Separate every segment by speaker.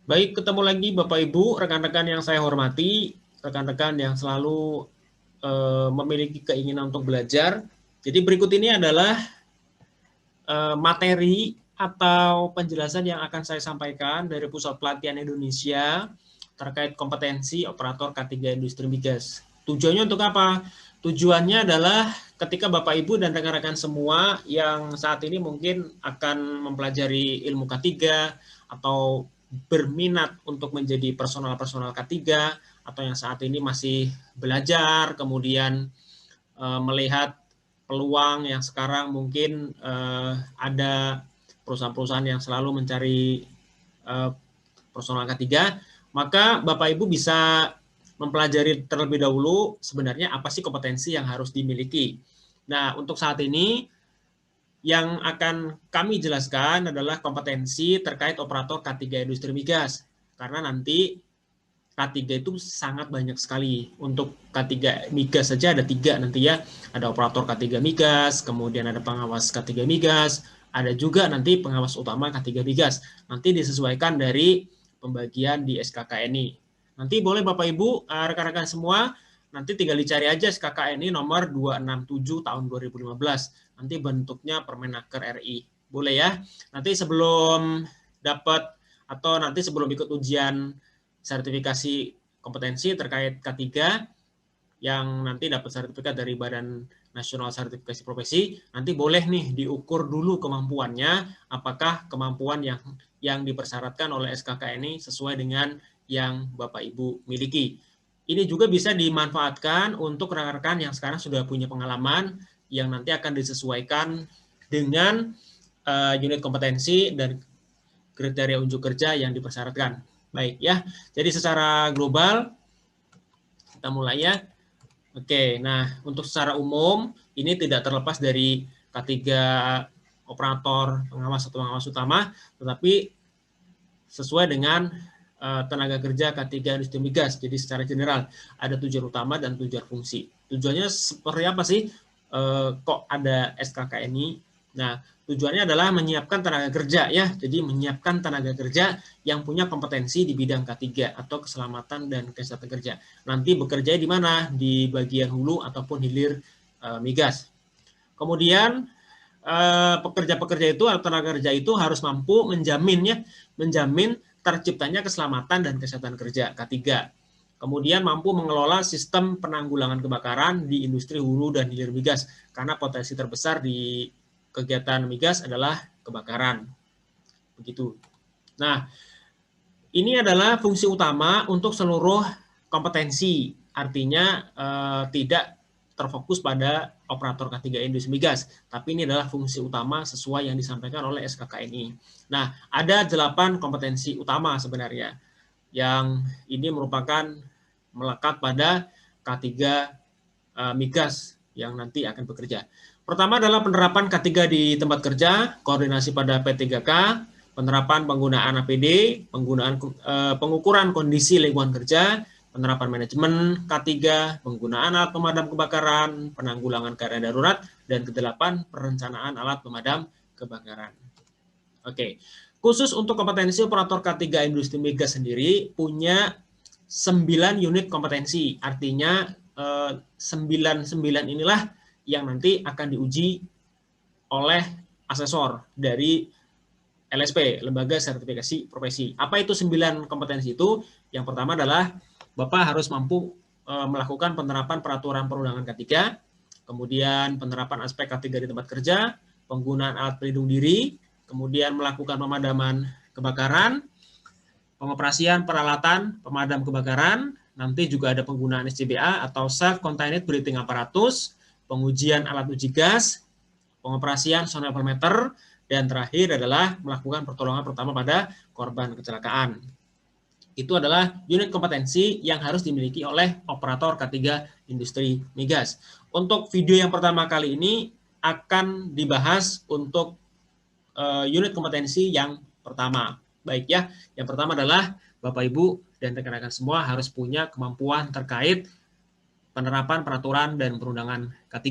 Speaker 1: Baik, ketemu lagi Bapak Ibu, rekan-rekan yang saya hormati, rekan-rekan yang selalu memiliki keinginan untuk belajar. Jadi berikut ini adalah materi atau penjelasan yang akan saya sampaikan dari Pusat Pelatihan Indonesia terkait kompetensi operator K3 Industri Migas. Tujuannya untuk apa? Tujuannya adalah ketika Bapak Ibu dan rekan-rekan semua yang saat ini mungkin akan mempelajari ilmu K3 atau berminat untuk menjadi personal K3 atau yang saat ini masih belajar, kemudian melihat peluang yang sekarang mungkin ada perusahaan-perusahaan yang selalu mencari personal K3, maka Bapak Ibu bisa mempelajari terlebih dahulu sebenarnya apa sih kompetensi yang harus dimiliki. Nah, untuk saat ini yang akan kami jelaskan adalah kompetensi terkait operator K3 Industri Migas. Karena nanti K3 itu sangat banyak sekali. Untuk K3 Migas saja ada 3 nanti ya. Ada operator K3 Migas, kemudian ada pengawas K3 Migas, ada juga nanti pengawas utama K3 Migas. Nanti disesuaikan dari pembagian di SKKNI. Nanti boleh Bapak Ibu, rekan-rekan semua, nanti tinggal dicari aja SKKNI nomor 267 tahun 2015. Nanti bentuknya Permenaker RI. Boleh ya? Nanti sebelum dapat atau nanti sebelum ikut ujian sertifikasi kompetensi terkait K3 yang nanti dapat sertifikat dari Badan Nasional Sertifikasi Profesi, nanti boleh nih diukur dulu kemampuannya, apakah kemampuan yang dipersyaratkan oleh SKKNI sesuai dengan yang Bapak Ibu miliki. Ini juga bisa dimanfaatkan untuk rekan-rekan yang sekarang sudah punya pengalaman yang nanti akan disesuaikan dengan unit kompetensi dan kriteria unjuk kerja yang dipersyaratkan. Baik ya, jadi secara global kita mulai ya. Oke, nah untuk secara umum ini tidak terlepas dari K3 operator pengawas atau pengawas utama, tetapi sesuai dengan tenaga kerja K3 Industri Migas. Jadi secara general ada tujuan utama dan tujuan fungsi. Tujuannya seperti apa sih? Kok ada SKKNI? Nah, tujuannya adalah menyiapkan tenaga kerja ya. Jadi menyiapkan tenaga kerja yang punya kompetensi di bidang K3 atau keselamatan dan kesehatan kerja. Nanti bekerja di mana? Di bagian hulu ataupun hilir migas. Kemudian pekerja-pekerja itu atau tenaga kerja itu harus mampu menjamin terciptanya keselamatan dan kesehatan kerja K3. Kemudian mampu mengelola sistem penanggulangan kebakaran di industri hulu dan hilir migas karena potensi terbesar di kegiatan migas adalah kebakaran. Begitu. Nah, ini adalah fungsi utama untuk seluruh kompetensi. Artinya tidak terfokus pada operator K3 Industri Migas, tapi ini adalah fungsi utama sesuai yang disampaikan oleh SKKNI. Nah, ada 8 kompetensi utama sebenarnya, yang ini merupakan melekat pada K3 Migas yang nanti akan bekerja. Pertama adalah penerapan K3 di tempat kerja, koordinasi pada P3K, penerapan penggunaan APD, pengukuran kondisi lingkungan kerja, penerapan manajemen K3, penggunaan alat pemadam kebakaran, penanggulangan keadaan darurat, dan kedelapan perencanaan alat pemadam kebakaran. Oke, khusus untuk kompetensi operator K3 Industri Migas sendiri punya 9 unit kompetensi, artinya 9 inilah yang nanti akan diuji oleh asesor dari LSP, Lembaga Sertifikasi Profesi. Apa itu 9 kompetensi itu? Yang pertama adalah Bapak harus mampu melakukan penerapan peraturan perundangan K3, kemudian penerapan aspek K3 di tempat kerja, penggunaan alat pelindung diri, kemudian melakukan pemadaman kebakaran, pengoperasian peralatan pemadam kebakaran, nanti juga ada penggunaan SCBA atau Self-Contained Breathing Apparatus, pengujian alat uji gas, pengoperasian sonometer, dan terakhir adalah melakukan pertolongan pertama pada korban kecelakaan. Itu adalah unit kompetensi yang harus dimiliki oleh operator K3 Industri Migas. Untuk video yang pertama kali ini akan dibahas untuk unit kompetensi yang pertama. Baik ya, yang pertama adalah Bapak Ibu dan rekan-rekan semua harus punya kemampuan terkait penerapan peraturan dan perundangan K3.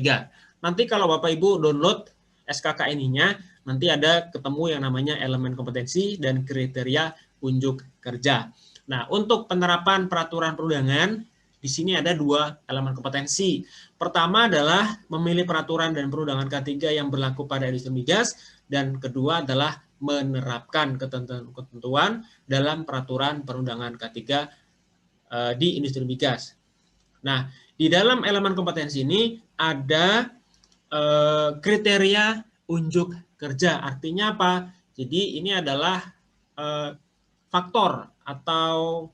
Speaker 1: Nanti kalau Bapak Ibu download SKKNI-nya, nanti ada ketemu yang namanya elemen kompetensi dan kriteria unjuk kerja. Nah, untuk penerapan peraturan perundangan, di sini ada 2 elemen kompetensi. Pertama adalah memilih peraturan dan perundangan K3 yang berlaku pada industri migas, dan kedua adalah menerapkan ketentuan dalam peraturan perundangan K3 di industri migas. Nah, di dalam elemen kompetensi ini ada kriteria unjuk kerja. Artinya apa? Jadi ini adalah faktor atau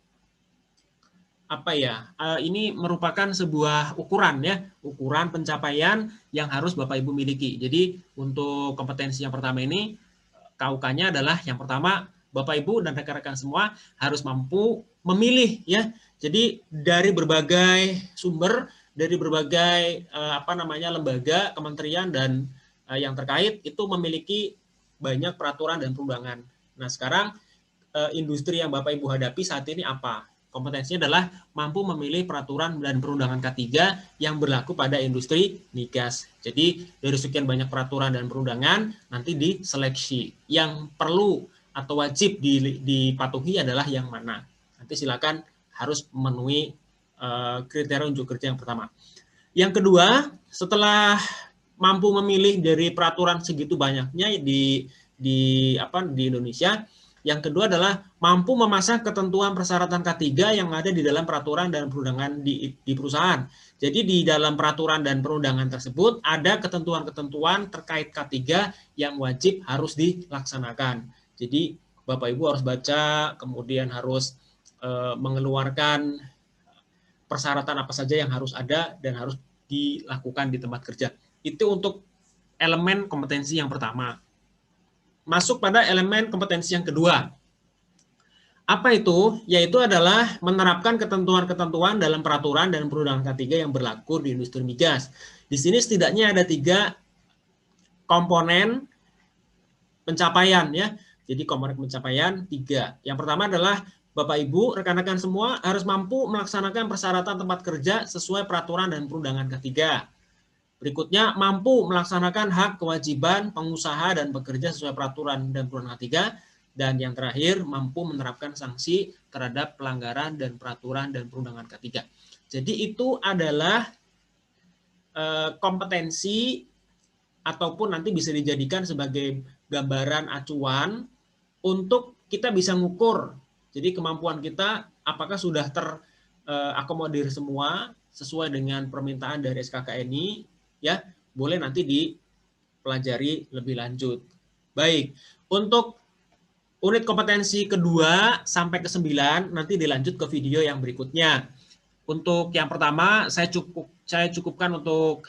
Speaker 1: apa ya? Ini merupakan sebuah ukuran ya, ukuran pencapaian yang harus Bapak Ibu miliki. Jadi untuk kompetensi yang pertama ini KUK-nya adalah yang pertama Bapak Ibu dan rekan-rekan semua harus mampu memilih ya. Jadi dari berbagai sumber, dari berbagai lembaga, kementerian dan yang terkait itu memiliki banyak peraturan dan perundangan. Nah, sekarang industri yang Bapak Ibu hadapi saat ini apa? Kompetensinya adalah mampu memilih peraturan dan perundangan K3 yang berlaku pada industri migas. Jadi dari sekian banyak peraturan dan perundangan nanti diseleksi. Yang perlu atau wajib dipatuhi adalah yang mana. Nanti silakan harus memenuhi kriteria unjuk kerja yang pertama. Yang kedua, setelah mampu memilih dari peraturan segitu banyaknya di Indonesia, yang kedua adalah mampu memasang ketentuan persyaratan K3 yang ada di dalam peraturan dan perundangan di perusahaan. Jadi di dalam peraturan dan perundangan tersebut ada ketentuan-ketentuan terkait K3 yang wajib harus dilaksanakan. Jadi Bapak Ibu harus baca, kemudian harus mengeluarkan persyaratan apa saja yang harus ada dan harus dilakukan di tempat kerja. Itu untuk elemen kompetensi yang pertama. Masuk pada elemen kompetensi yang kedua. Apa itu? Yaitu adalah menerapkan ketentuan-ketentuan dalam peraturan dan perundangan K3 yang berlaku di industri migas. Di sini setidaknya ada 3 komponen pencapaian ya. Jadi komponen pencapaian 3. Yang pertama adalah Bapak Ibu, rekan-rekan semua harus mampu melaksanakan persyaratan tempat kerja sesuai peraturan dan perundangan K3. Berikutnya, mampu melaksanakan hak kewajiban pengusaha dan pekerja sesuai peraturan dan perundangan K3. Dan yang terakhir, mampu menerapkan sanksi terhadap pelanggaran dan peraturan dan perundangan K3. Jadi itu adalah kompetensi ataupun nanti bisa dijadikan sebagai gambaran acuan untuk kita bisa mengukur. Jadi kemampuan kita apakah sudah terakomodir semua sesuai dengan permintaan dari SKKNI, ya boleh nanti dipelajari lebih lanjut. Baik, untuk unit kompetensi kedua sampai ke 9 nanti dilanjut ke video yang berikutnya. Untuk yang pertama saya cukupkan untuk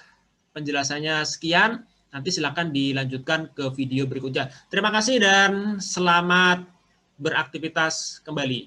Speaker 1: penjelasannya sekian. Nanti silakan dilanjutkan ke video berikutnya. Terima kasih dan selamat beraktivitas kembali.